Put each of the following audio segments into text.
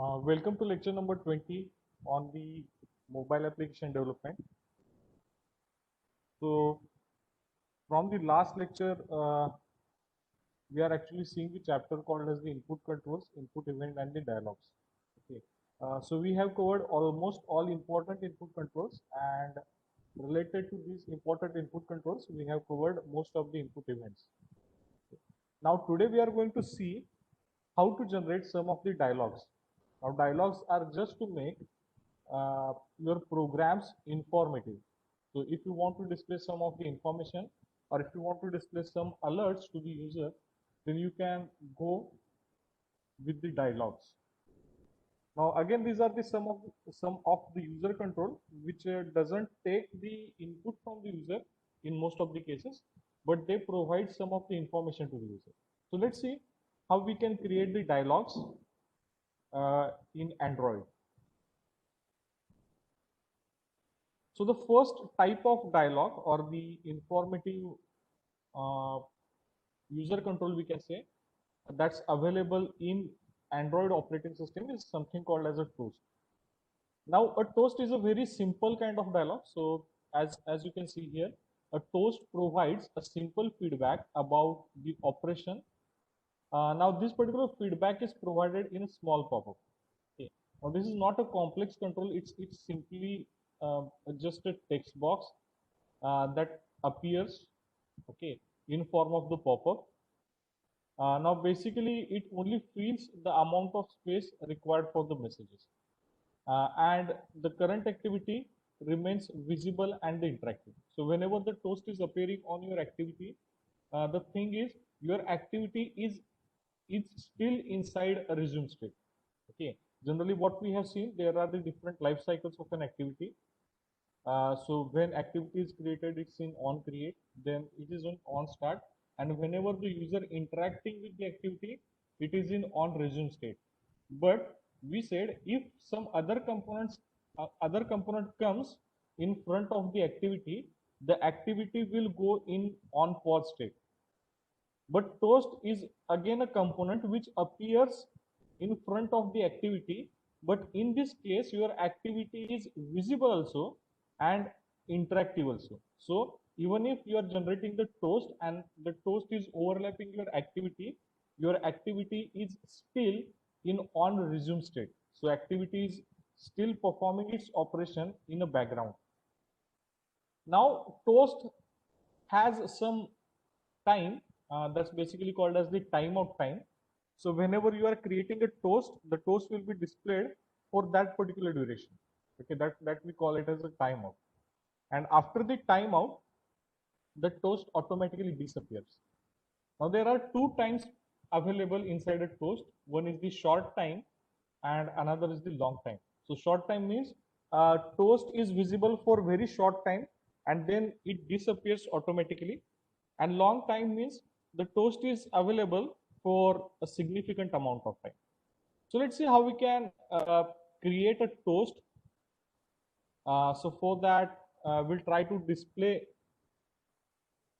Welcome to lecture number 20 on the mobile application development. So, from the last lecture, we are actually seeing the chapter called as the input controls, input event, and the dialogues. Okay. So, we have covered almost all important input controls, and related to these important input controls, we have covered most of the input events. Now, today we are going to see how to generate some of the dialogues. Now, dialogues are just to make your programs informative. So, if you want to display some of the information, or if you want to display some alerts to the user, then you can go with the dialogues. Now, again, these are the some of the user control, which doesn't take the input from the user in most of the cases, but they provide some of the information to the user. So let's see how we can create the dialogues in Android. So the first type of dialogue or the informative uh, user control, we can say, that's available in Android operating system is something called as a toast. Now a toast is a very simple kind of dialogue. So as you can see here, a toast provides a simple feedback about the operation. Now this particular feedback is provided in a small pop-up. Okay. Now this is not a complex control. It's simply just a text box that appears, okay, in form of the pop-up. Now basically it only fills the amount of space required for the messages, and the current activity remains visible and interactive. So whenever the toast is appearing on your activity, the thing is your activity is still inside a resume state. Okay, generally what we have seen, there are the different life cycles of an activity. So when activity is created, it's in on create, then it is on start, and whenever the user interacting with the activity, it is in on resume state. But we said if some other component comes in front of the activity will go in on pause state. But toast is again a component which appears in front of the activity, but in this case your activity is visible also and interactive also. So even if you are generating the toast and the toast is overlapping your activity is still in on resume state. So activity is still performing its operation in a background. Now toast has some time that's basically called as the timeout time. So whenever you are creating a toast, the toast will be displayed for that particular duration. Okay, that we call it as a timeout. And after the timeout, the toast automatically disappears. Now there are two times available inside a toast. One is the short time and another is the long time. So short time means toast is visible for very short time and then it disappears automatically. And long time means the toast is available for a significant amount of time. So let's see how we can create a toast. So for that, we'll try to display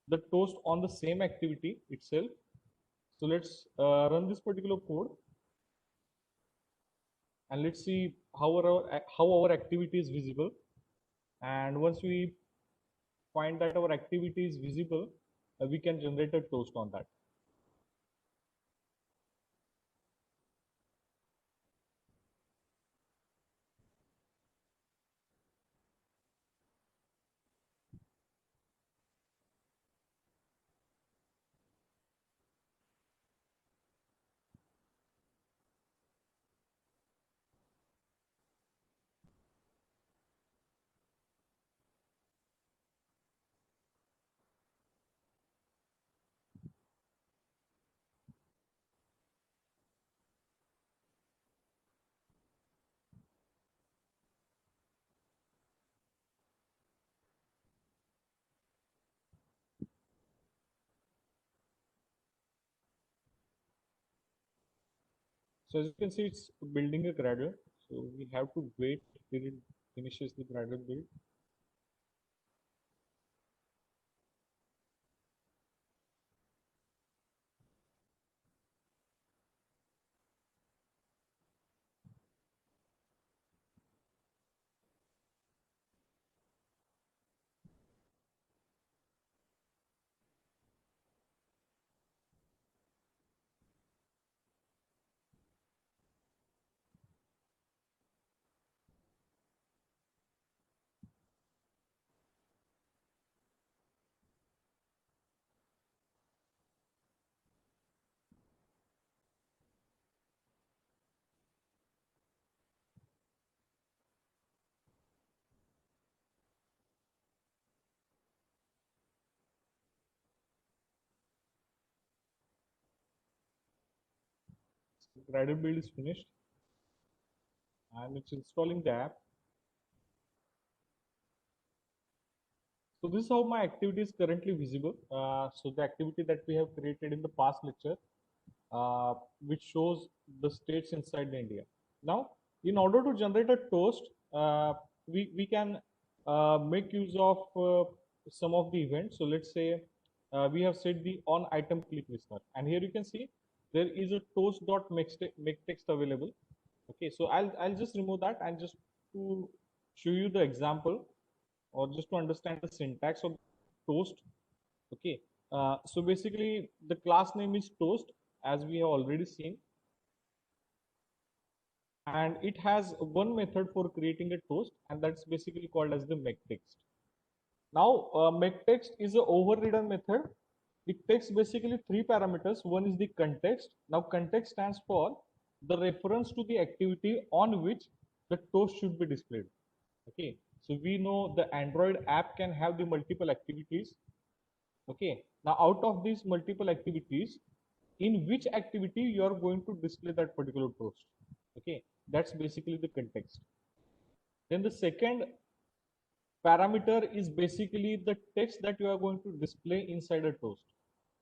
the toast on the same activity itself. So let's run this particular code and let's see how our activity is visible. And once we find that our activity is visible, we can generate a toast on that. So as you can see, it's building a Gradle. So we have to wait till it finishes the Gradle build. Gradle build is finished and it's installing the app. So this is how my activity is currently visible. So the activity that we have created in the past lecture, which shows the states inside the India. Now, in order to generate a toast, we can make use of some of the events. So let's say we have set the on item click listener, and here you can see there is a toast.make text available. Okay, so I'll just remove that and just to show you the example or just to understand the syntax of toast. Okay, so basically the class name is toast as we have already seen, and it has one method for creating a toast, and that's basically called as the make text. Now make text is a overridden method. It takes basically three parameters. One is the context. Now context stands for the reference to the activity on which the toast should be displayed. Okay, so we know the Android app can have the multiple activities. Okay, now out of these multiple activities, in which activity you are going to display that particular toast. Okay, that's basically the context. Then the second parameter is basically the text that you are going to display inside a toast.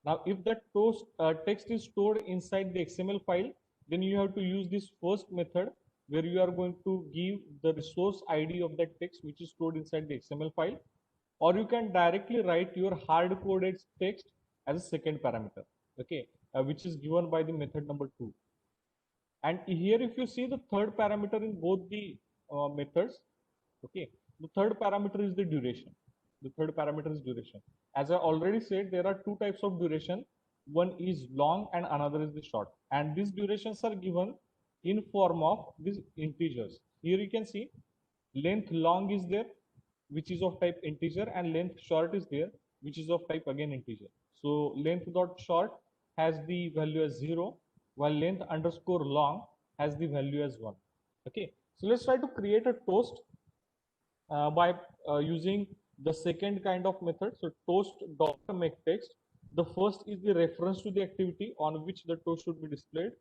Now if that toast text is stored inside the XML file, then you have to use this first method where you are going to give the resource ID of that text which is stored inside the XML file, or you can directly write your hard coded text as a second parameter. Okay, which is given by the method number 2. And here if you see the third parameter in both the methods, okay, the third parameter is the duration. The third parameter is duration. As I already said, there are two types of duration. One is long and another is the short, and these durations are given in form of these integers. Here you can see length long is there, which is of type integer, and length short is there, which is of type again integer. So length dot short has the value as 0, while length underscore long has the value as 1. Okay, so let's try to create a toast by using the second kind of method. So toast dot make text. The first is the reference to the activity on which the toast should be displayed.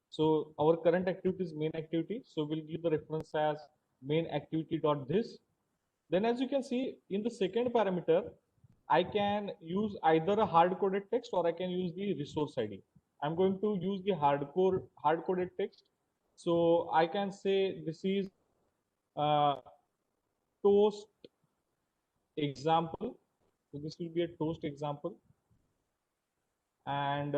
So our current activity is main activity. So we'll give the reference as main activity dot this. Then as you can see in the second parameter, I can use either a hard coded text or I can use the resource ID. I'm going to use the hard coded text. So I can say this is uh, toast example. So this will be a toast example, and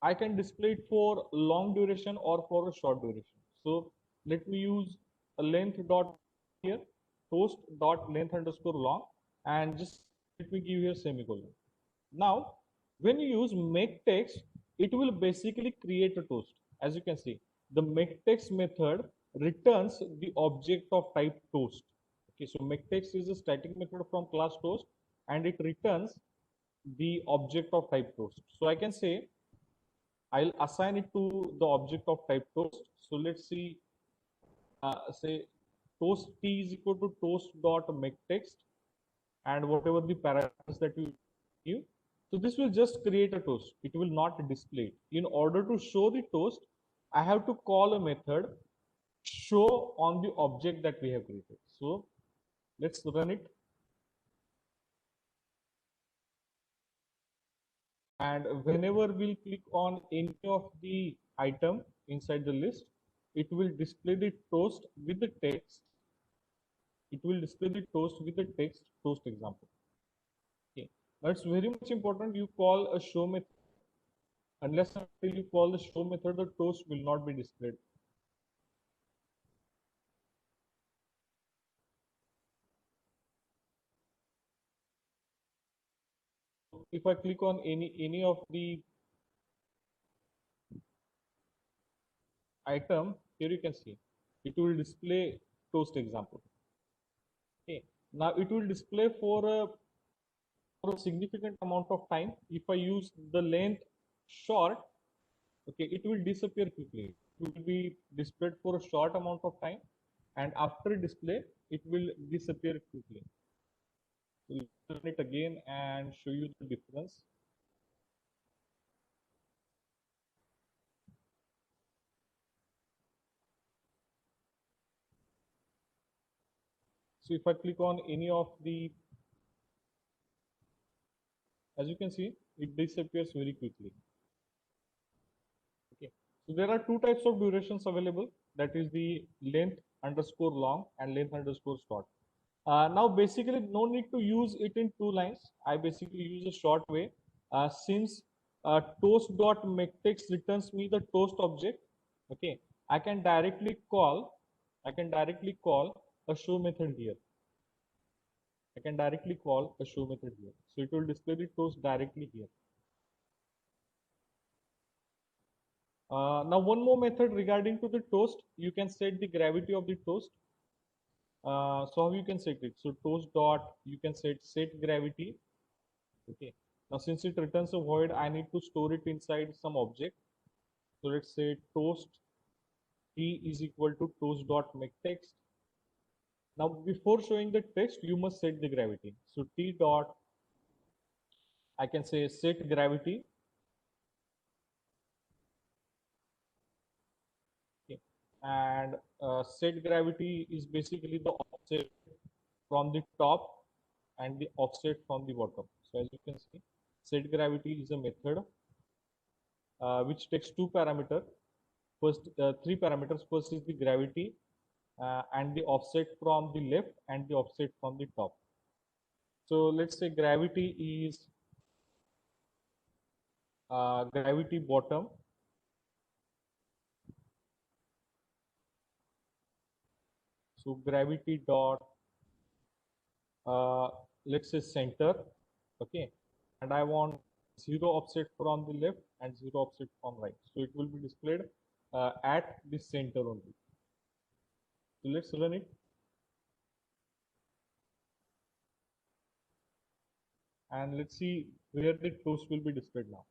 I can display it for long duration or for a short duration. So let me use a length dot here, toast dot length underscore long, and just let me give here semicolon. Now, when you use make text, it will basically create a toast. As you can see, the make text method returns the object of type toast. Okay, so make text is a static method from class toast, and it returns the object of type toast. So I can say I'll assign it to the object of type toast. So let's see, say toast t is equal to toast dot make text, and whatever the parameters that you give. So this will just create a toast. It will not display it. In order to show the toast, I have to call a method show on the object that we have created. So let's run it. And whenever we'll click on any of the item inside the list, it will display the toast with the text. It will display the toast with the text toast example. Okay, that's very much important. You call a show method. Unless until you call the show method, the toast will not be displayed. If I click on any of the item, here you can see it will display toast example. Okay, now it will display for a significant amount of time. If I use the length short, okay, it will disappear quickly. It will be displayed for a short amount of time, and after display it will disappear quickly. So let's run it again and show you the difference. So if I click on any of the, as you can see, it disappears very quickly. Okay. So there are two types of durations available. That is the length underscore long and length underscore short. Now basically no need to use it in two lines. I basically use a short way. Since toast.makeText returns me the toast object, okay, I can directly call a show method here. I can directly call a show method here. So it will display the toast directly here. Now one more method regarding to the toast, you can set the gravity of the toast. So how you can set it? So toast dot, you can set gravity. Okay. Now since it returns a void, I need to store it inside some object. So let's say toast t is equal to toast dot make text. Now before showing the text, you must set the gravity. So t dot, I can say set gravity. Okay. And set gravity is basically the offset from the top and the offset from the bottom. So as you can see, set gravity is a method which takes two parameters. First, three parameters. First is the gravity and the offset from the left and the offset from the top. So let's say gravity is gravity bottom. So gravity dot, let's say center, okay, and I want zero offset from the left and zero offset from right. So it will be displayed at the center only. So let's run it. And let's see where the toast will be displayed now.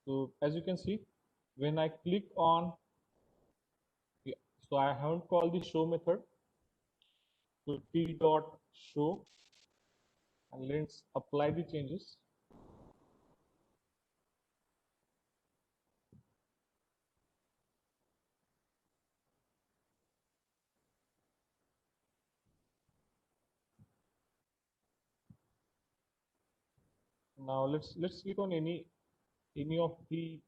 So as you can see, when I click on, yeah, so I haven't called the show method. So t dot show, and let's apply the changes. Now let's click on any of the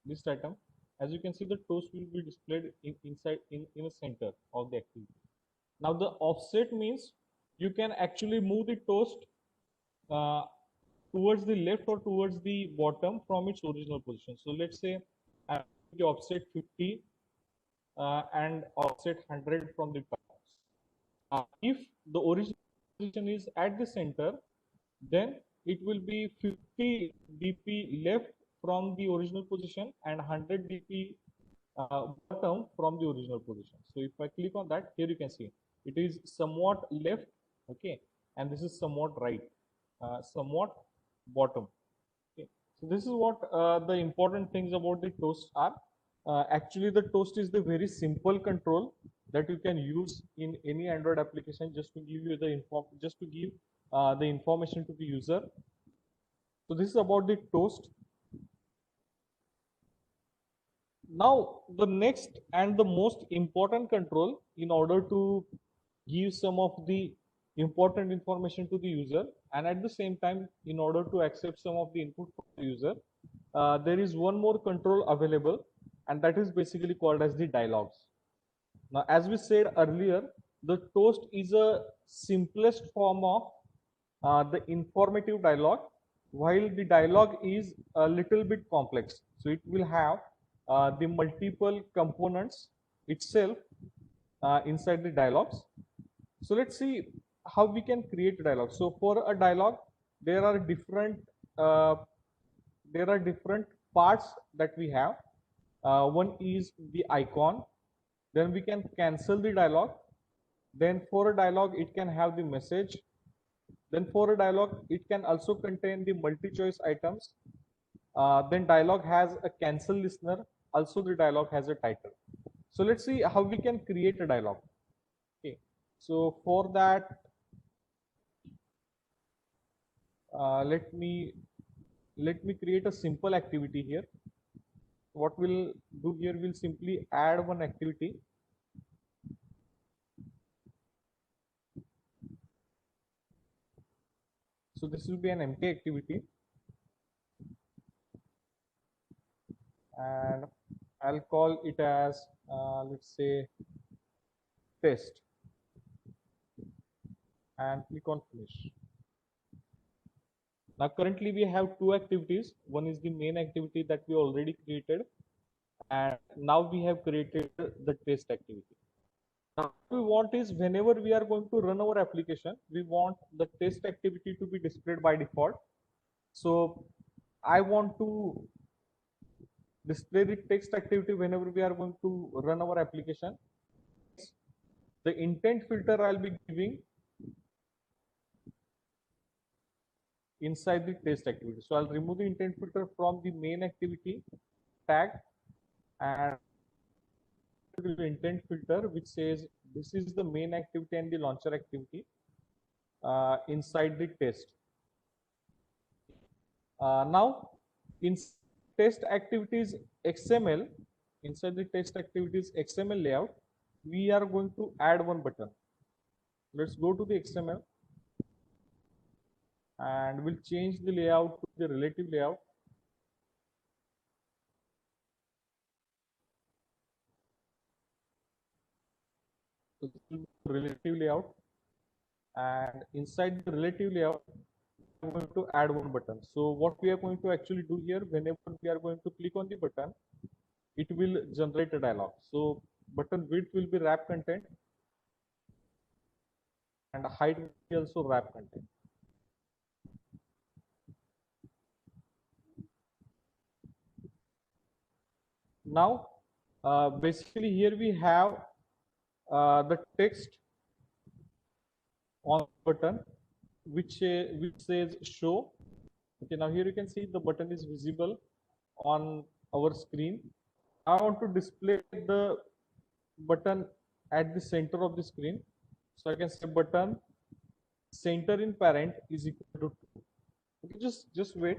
list item. As you can see, the toast will be displayed inside in a center of the activity. Now the offset means you can actually move the toast uh, towards the left or towards the bottom from its original position. So let's say the offset 50 and offset 100 from the top. If the original position is at the center, then it will be 50 dp left from the original position and 100 dp bottom from the original position. So if I click on that, here you can see it is somewhat left, okay, and this is somewhat right, somewhat bottom. Okay. So this is what the important things about the toast are. Actually, the toast is the very simple control that you can use in any Android application just to give you the the information to the user. So this is about the toast. Now the next and the most important control in order to give some of the important information to the user, and at the same time in order to accept some of the input from the user, there is one more control available, and that is basically called as the dialogues. Now as we said earlier, the toast is a simplest form of the informative dialogue, while the dialogue is a little bit complex. So it will have the multiple components itself inside the dialogues. So let's see how we can create a dialogue. So for a dialogue, there are different uh, parts that we have. One is the icon. Then we can cancel the dialogue. Then for a dialogue, it can have the message. Then for a dialogue, it can also contain the multi-choice items. Then dialogue has a cancel listener. Also the dialogue has a title. So let's see how we can create a dialogue. Okay. So for that, let me create a simple activity here. what we'll do here, we'll simply add one activity. So this will be an empty activity, and I'll call it as let's say test, and click on finish. Now currently we have two activities. One is the main activity that we already created, and now we have created the test activity. Now what we want is, whenever we are going to run our application, we want the test activity to be displayed by default. So I want to display the text activity whenever we are going to run our application. The intent filter I'll be giving inside the test activity. So I'll remove the intent filter from the main activity tag, and the intent filter which says this is the main activity and the launcher activity inside the test. Now in test activities XML, inside the test activities XML layout, we are going to add one button. Let's go to the XML and we'll change the layout to the relative layout. So this will be relative layout, and inside the relative layout we are going to add one button. So what we are going to actually do here, whenever we are going to click on the button, it will generate a dialog. So button width will be wrap content and height will be also wrap content. Now basically here we have the text on the button which says show. Okay, now here you can see the button is visible on our screen. I want to display the button at the center of the screen, so I can say button center in parent is equal to 2. Okay, just wait.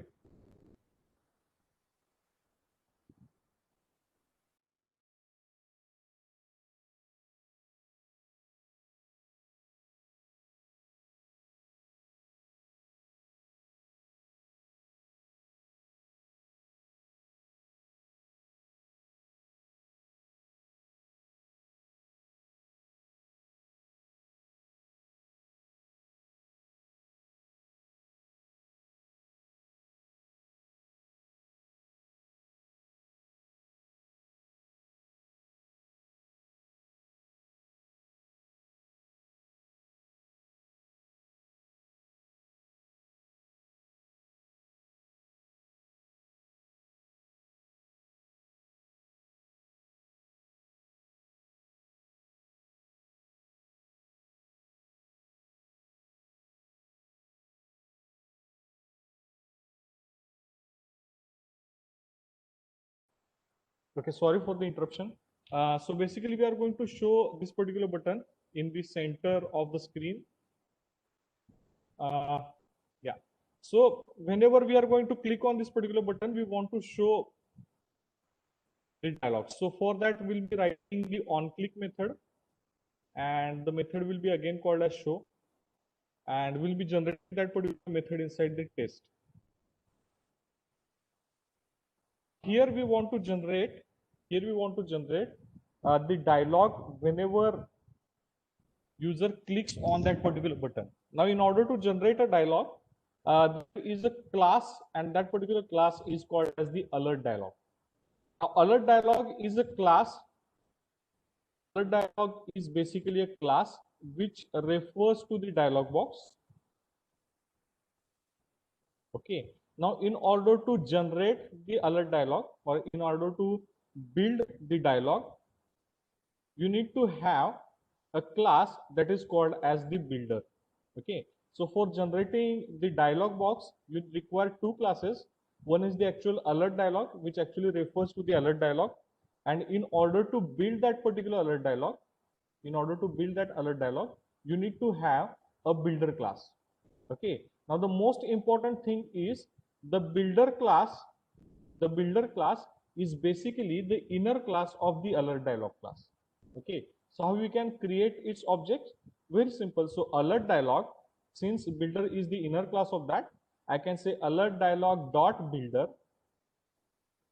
Okay, sorry for the interruption. So basically we are going to show this particular button in the center of the screen. Yeah, so whenever we are going to click on this particular button, we want to show the dialog. So for that we'll be writing the on click method, and the method will be again called as show, and we'll be generating that particular method inside the test. Here we want to generate the dialog whenever user clicks on that particular button. Now in order to generate a dialog, there is a class, and that particular class is called as the alert dialog. Now alert dialog is a class. Alert dialog is basically a class which refers to the dialog box. Okay, now in order to generate the alert dialog, or in order to build the dialog, you need to have a class that is called as the builder. Okay, so for generating the dialog box, you require two classes. One is the actual alert dialog, which actually refers to the alert dialog, and in order to build that particular alert dialog, you need to have a builder class. Okay, now the most important thing is the builder class is basically the inner class of the alert dialog class. Okay, so how we can create its object? Very simple. So alert dialog, since builder is the inner class of that, I can say alert dialog dot builder.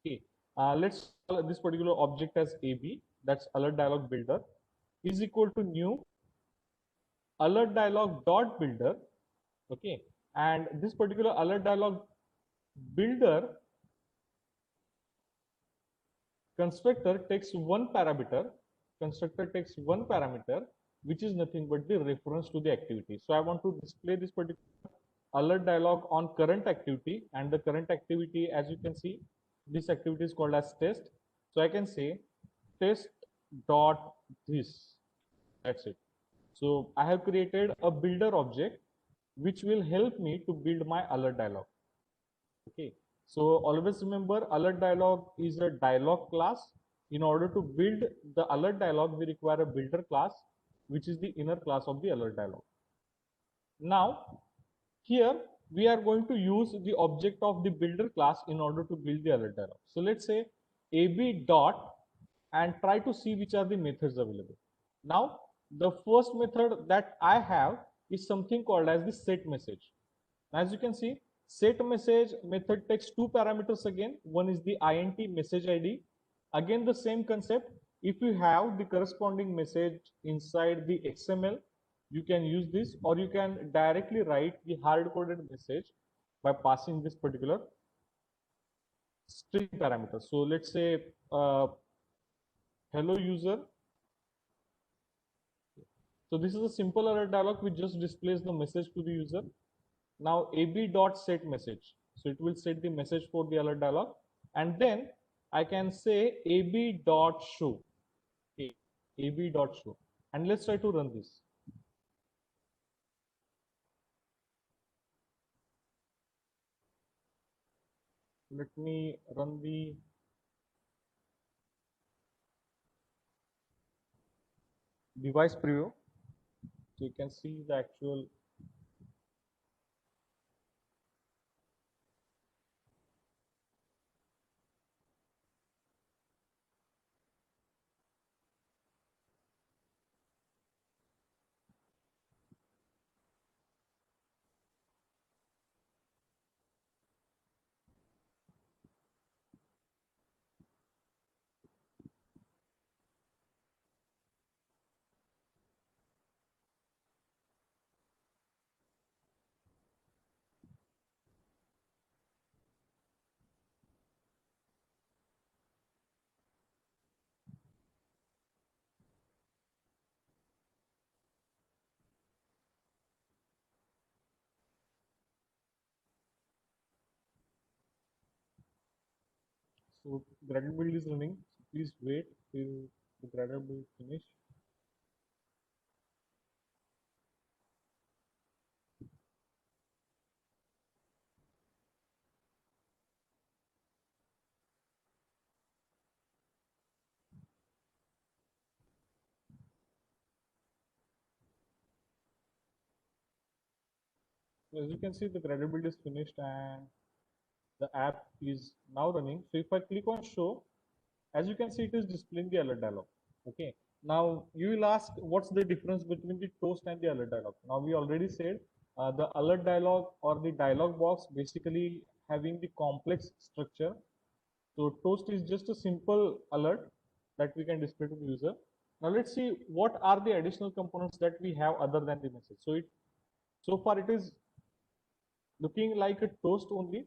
Okay, let's call this particular object as AB, that's alert dialog builder, is equal to new alert dialog dot builder. Okay, and this particular alert dialog builder constructor takes one parameter. Constructor takes one parameter, which is nothing but the reference to the activity. So I want to display this particular alert dialog on current activity, and the current activity, as you can see, this activity is called as test. So I can say test dot this. That's it. So I have created a builder object which will help me to build my alert dialog. Okay, so always remember, alert dialog is a dialog class. In order to build the alert dialog, we require a builder class, which is the inner class of the alert dialog. Now, here we are going to use the object of the builder class in order to build the alert dialog. So let's say ab dot and try to see which are the methods available. Now, the first method that I have is something called as the set message. As you can see, set message method takes two parameters again. One is the int message id. Again, the same concept. If you have the corresponding message inside the XML, you can use this, or you can directly write the hard-coded message by passing this particular string parameter. So let's say hello user. So this is a simple alert dialog which just displays the message to the user. Now ab dot set message, so it will set the message for the alert dialog, and then I can say ab dot show. Okay, ab dot show, and let's try to run this. Let me run the device preview so you can see the actual. So Gradle build is running. So please wait till the Gradle build finish. So as you can see, the Gradle build is finished and the app is now running. So if I click on show, as you can see, it is displaying the alert dialog. Okay, now you will ask what's the difference between the toast and the alert dialog. Now we already said the alert dialog or the dialog box basically having the complex structure. So toast is just a simple alert that we can display to the user. Now let's see what are the additional components that we have other than the message. So far it is looking like a toast only.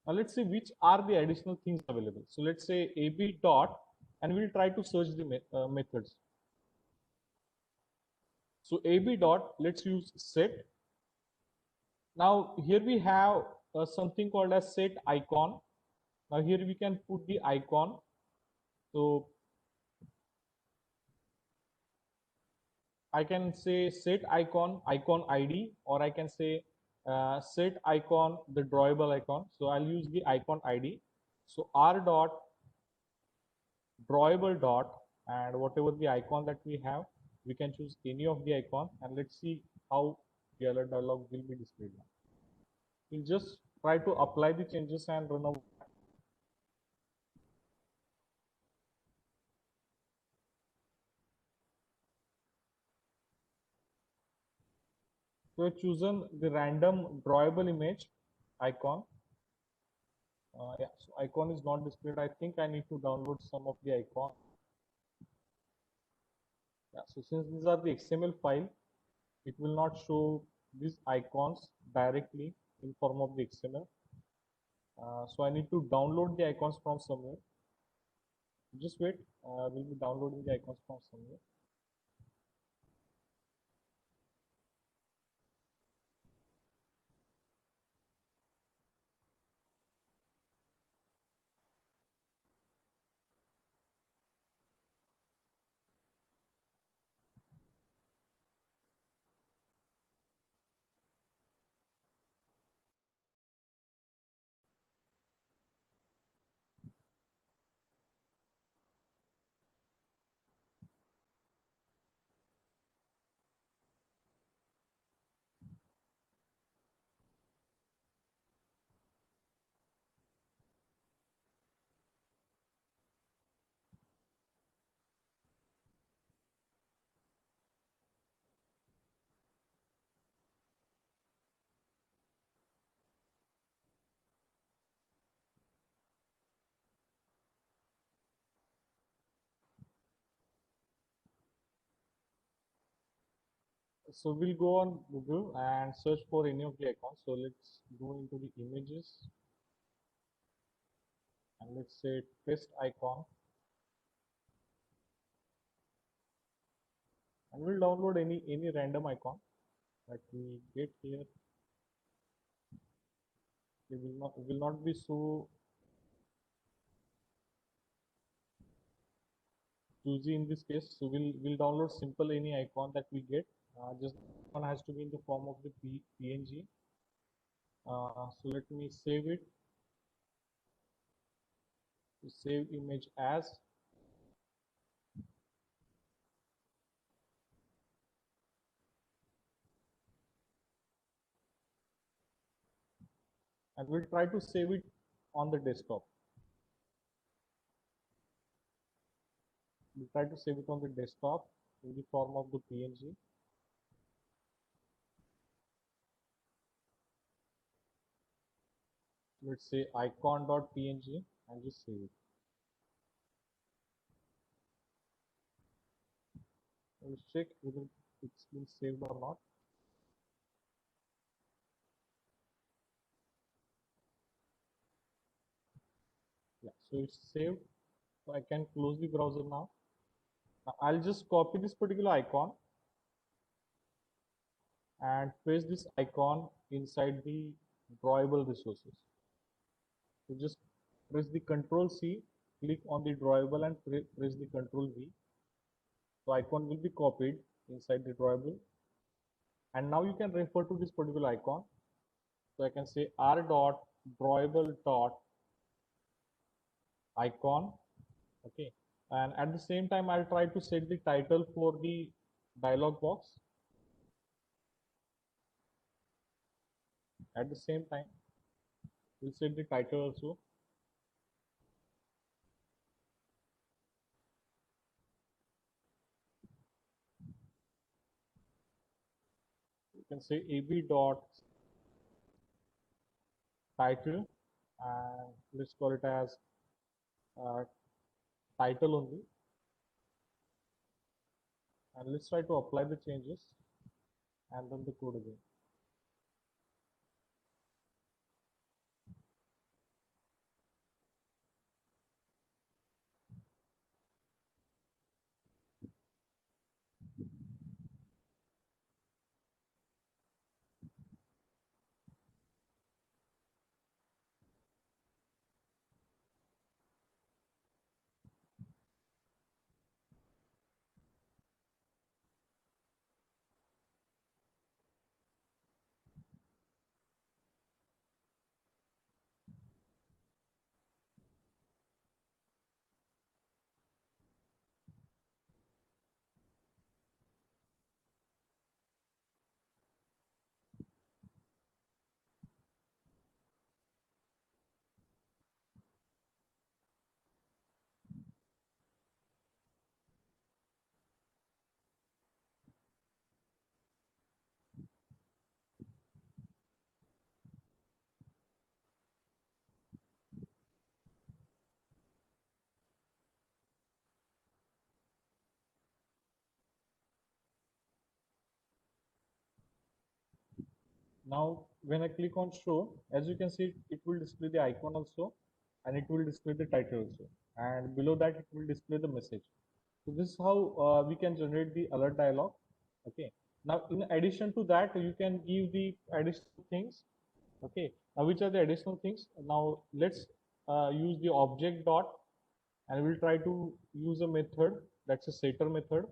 Now let's see which are the additional things available. So let's say ab dot, and we'll try to search the methods. So ab dot, let's use set. Now here we have something called as set icon. Now here we can put the icon. So I can say set icon, icon ID, or I can say set icon, the drawable icon. So I'll use the icon ID. So r dot drawable dot, and whatever the icon that we have, we can choose any of the icon, and let's see how the alert dialog will be displayed now. We'll just try to apply the changes and run a So I've chosen the random drawable image icon. Yeah, so icon is not displayed. I think I need to download some of the icon. Yeah, so since these are the XML file, it will not show these icons directly in form of the XML. So I need to download the icons from somewhere. Just wait, we'll be downloading the icons from somewhere. So we'll go on Google and search for any of the icons. So let's go into the images and let's say test icon, and we'll download any random icon that we get here. It will not be so choosy in this case. So we'll download simple any icon that we get. Just one has to be in the form of the PNG. So let me save it. So save image as. And we'll try to save it on the desktop. We'll try to save it on the desktop in the form of the PNG. Let's say icon.png and just save it. Let's check whether it's been saved or not. Yeah, so it's saved. So I can close the browser now. Now I'll just copy this particular icon and paste this icon inside the drawable resources. So just press the Control C, click on the drawable and press the Control V. So icon will be copied inside the drawable. And now you can refer to this particular icon. So I can say r dot drawable dot icon. Okay. And at the same time, I'll try to set the title for the dialog box. At the same time, we'll set the title also. You can say ab dot title, and let's call it as uh, title only. And let's try to apply the changes and run the code again. Now, when I click on show, as you can see, it will display the icon also, and it will display the title also. And below that, it will display the message. So this is how we can generate the alert dialog. Okay. Now, in addition to that, you can give the additional things. Okay. Now, which are the additional things? Now, let's use the object dot, and we'll try to use a method that's a setter method.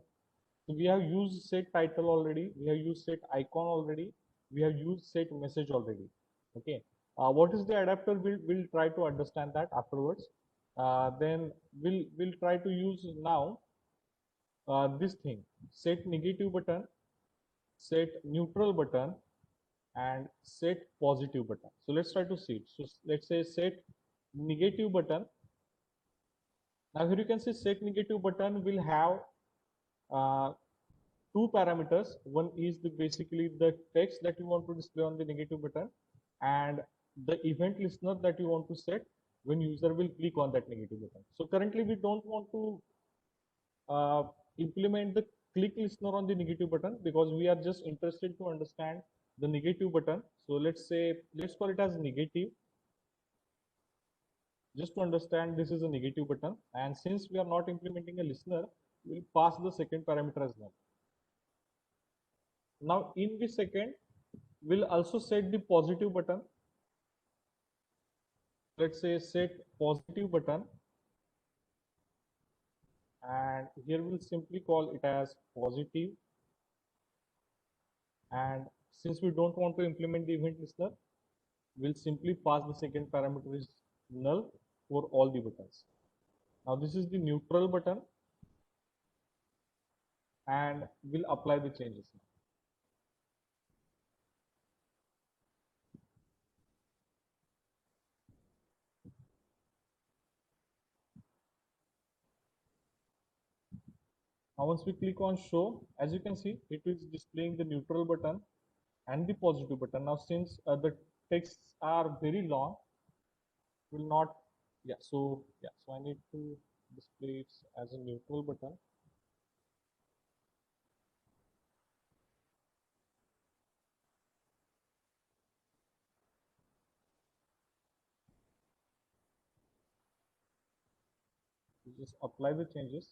So we have used set title already. We have used set icon already. We have used set message already. Okay. What is the adapter? We'll try to understand that afterwards. Then we'll try to use now this thing: set negative button, set neutral button, and set positive button. So let's try to see it. So let's say set negative button. Now here you can see set negative button will have uh, two parameters. One is basically the text that you want to display on the negative button, and the event listener that you want to set when user will click on that negative button. So currently we don't want to uh, implement the click listener on the negative button, because we are just interested to understand the negative button. So let's call it as negative, just to understand this is a negative button. And since we are not implementing a listener, we'll pass the second parameter as null. Now in the second, we'll also set the positive button. Let's say set positive button, and here we'll simply call it as positive. And since we don't want to implement the event listener, we'll simply pass the second parameter is null for all the buttons. Now this is the neutral button, and we'll apply the changes. Now once we click on show, as you can see, it is displaying the neutral button and the positive button. Now since the texts are very long, will not, so I need to display it as a neutral button. You just apply the changes.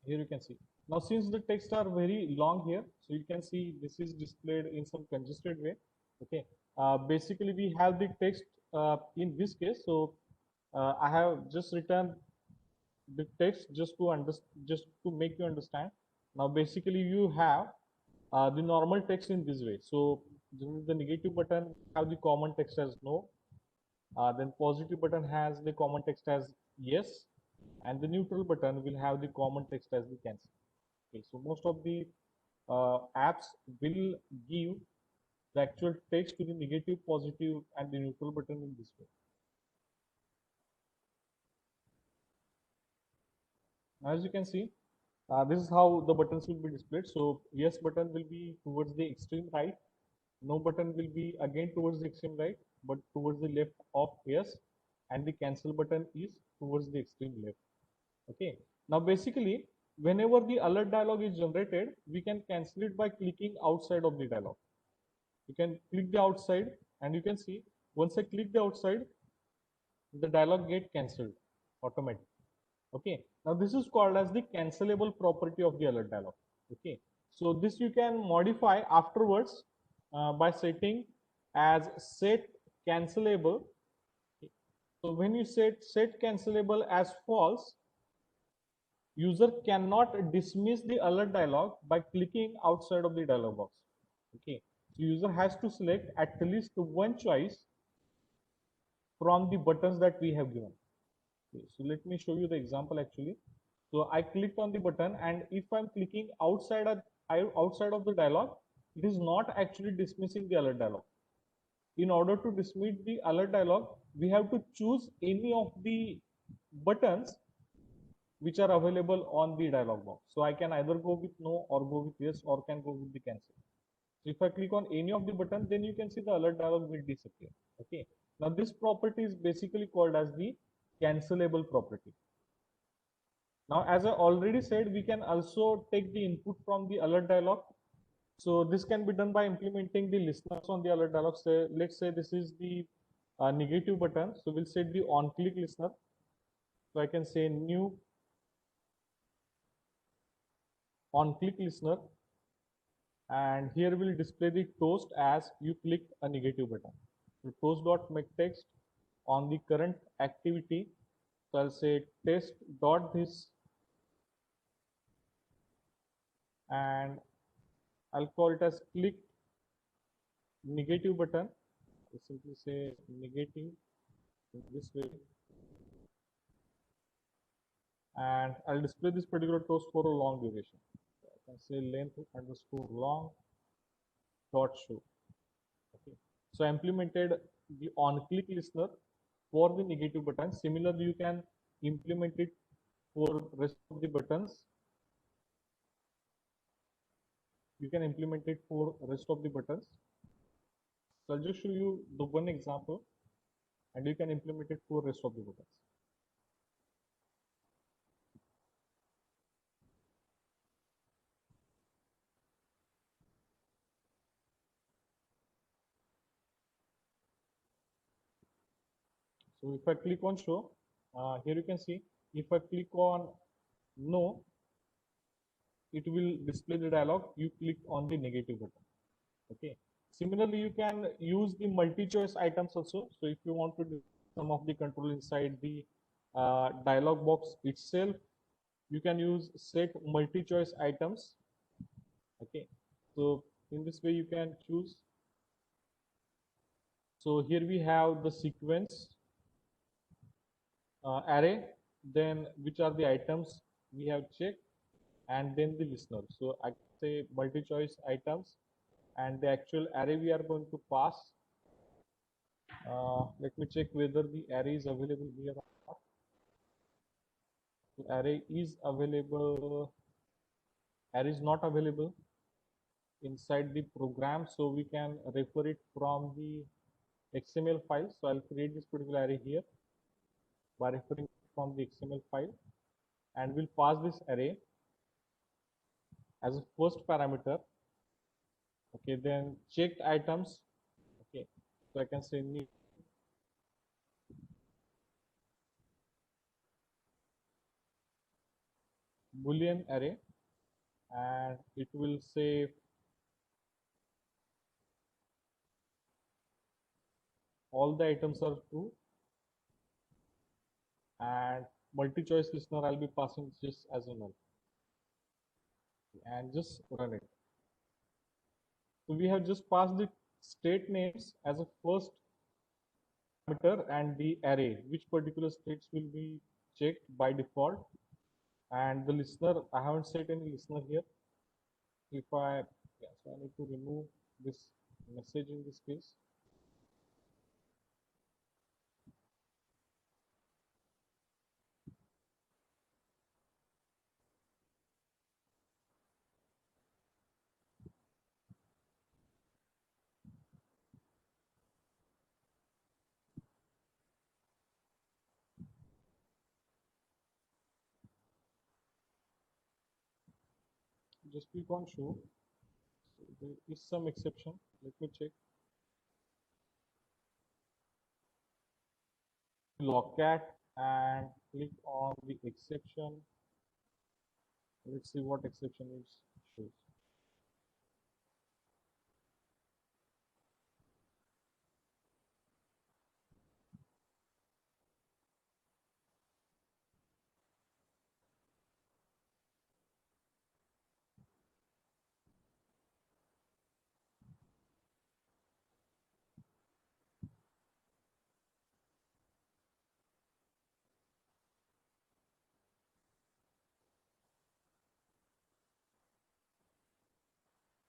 Here you can see. Now since the text are very long here, so you can see this is displayed in some congested way. Okay. Basically we have the text in this case. So I have just written the text just to make you understand. Now basically you have the normal text in this way. So the negative button have the common text as no, then positive button has the common text as yes, and the neutral button will have the common text as the cancel. Okay, so most of the apps will give the actual text to the negative, positive, and the neutral button in this way. As you can see, this is how the buttons will be displayed. So yes button will be towards the extreme right, no button will be again towards the extreme right, but towards the left of yes, and the cancel button is towards the extreme left. Okay. Now basically, whenever the alert dialog is generated, we can cancel it by clicking outside of the dialog. You can click the outside, and you can see once I click the outside, the dialog get cancelled automatically. Okay. Now this is called as the cancelable property of the alert dialog. Okay. So this you can modify afterwards by setting as set cancelable. Okay. So when you set cancelable as false, user cannot dismiss the alert dialog by clicking outside of the dialog box. Okay. So user has to select at least one choice from the buttons that we have given. Okay, so let me show you the example actually. So I clicked on the button, and if I'm clicking outside of the dialog, it is not actually dismissing the alert dialog. In order to dismiss the alert dialog, we have to choose any of the buttons which are available on the dialog box. So I can either go with no, or go with yes, or can go with the cancel. So if I click on any of the button, then you can see the alert dialog will disappear. Okay. Now this property is basically called as the cancelable property. Now, as I already said, we can also take the input from the alert dialog. So this can be done by implementing the listeners on the alert dialog. Say, let's say this is the negative button. So we'll set the on-click listener. So I can say new on-click listener, and here we'll display the toast as you click a negative button. So toast.make text on the current activity. So I'll say test dot this, and I'll call it as click negative button. I simply say negative in this way, and I'll display this particular toast for a long duration. So I can say length underscore long dot show. Okay. So I implemented the on-click listener for the negative button. Similarly, you can implement it for rest of the buttons. You can implement it for rest of the buttons. So I'll just show you the one example, and you can implement it for rest of the buttons. So if I click on show, here you can see if I click on no, it will display the dialog. You click on the negative button. Okay. Similarly, you can use the multi-choice items also. So if you want to do some of the control inside the dialog box itself, you can use set multi-choice items. Okay. So in this way, you can choose. So here we have the sequence array, then which are the items we have checked, and then the listener. So I say multi-choice items, and the actual array we are going to pass. Let me check whether the array is available here or not. The array is available. Array is not available inside the program, so we can refer it from the XML file. So I'll create this particular array here by referring from the XML file, and we'll pass this array as a first parameter. Okay, then checked items. Okay, so I can say new boolean array, and it will say all the items are true, and multi-choice listener I'll be passing just as a null, and just run it. So we have just passed the state names as a first parameter and the array, which particular states will be checked by default. And the listener, I haven't set any listener here. If I, yeah, so I need to remove this message in this case. Just click on show. So there is some exception. Let me check. Logcat and click on the exception. Let's see what exception is shows.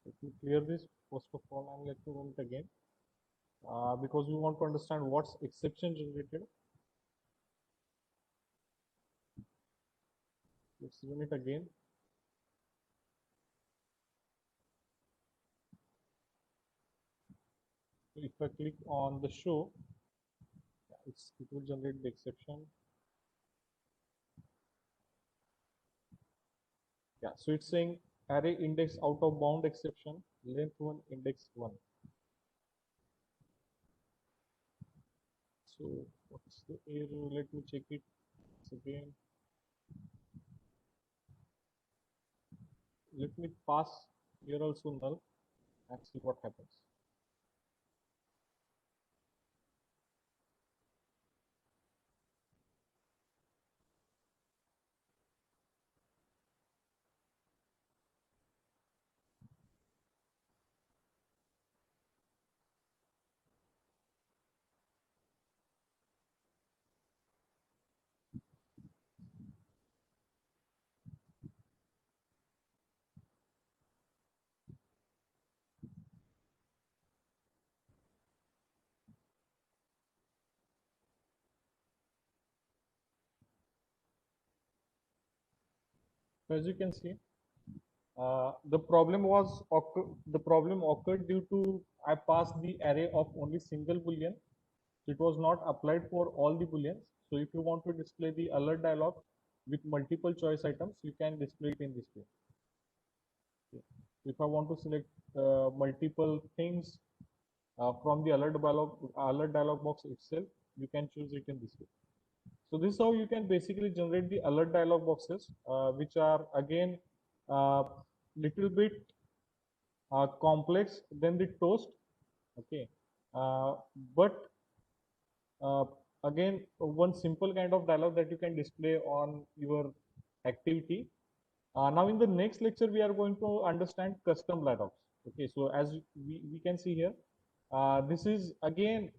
Let me clear this first of all, and let me run it again, because we want to understand what's exception generated. Let's run it again. So if I click on the show, it will generate the exception. Yeah, so it's saying array index out of bound exception, length 1, index 1. So what's the error? Let me check it again. Let me pass here also null and see what happens. So as you can see, the problem occurred due to I passed the array of only single boolean. It was not applied for all the booleans. So if you want to display the alert dialog with multiple choice items, you can display it in this way. Okay. If I want to select multiple things from the alert dialog box itself, you can choose it in this way. So this is how you can basically generate the alert dialog boxes, which are again little bit complex than the toast. Okay, uh, but uh, again, one simple kind of dialog that you can display on your activity. Now in the next lecture, we are going to understand custom dialogs. Okay, so as we can see here, this is again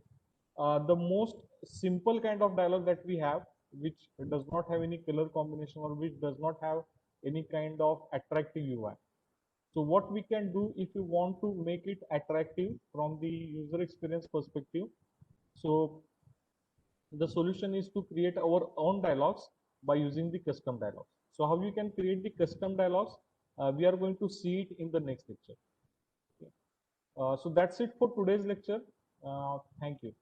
the most simple kind of dialog that we have, which does not have any color combination or which does not have any kind of attractive UI. So what we can do if you want to make it attractive from the user experience perspective, so the solution is to create our own dialogues by using the custom dialogues. So how you can create the custom dialogues, we are going to see it in the next lecture. Okay. So that's it for today's lecture. Thank you.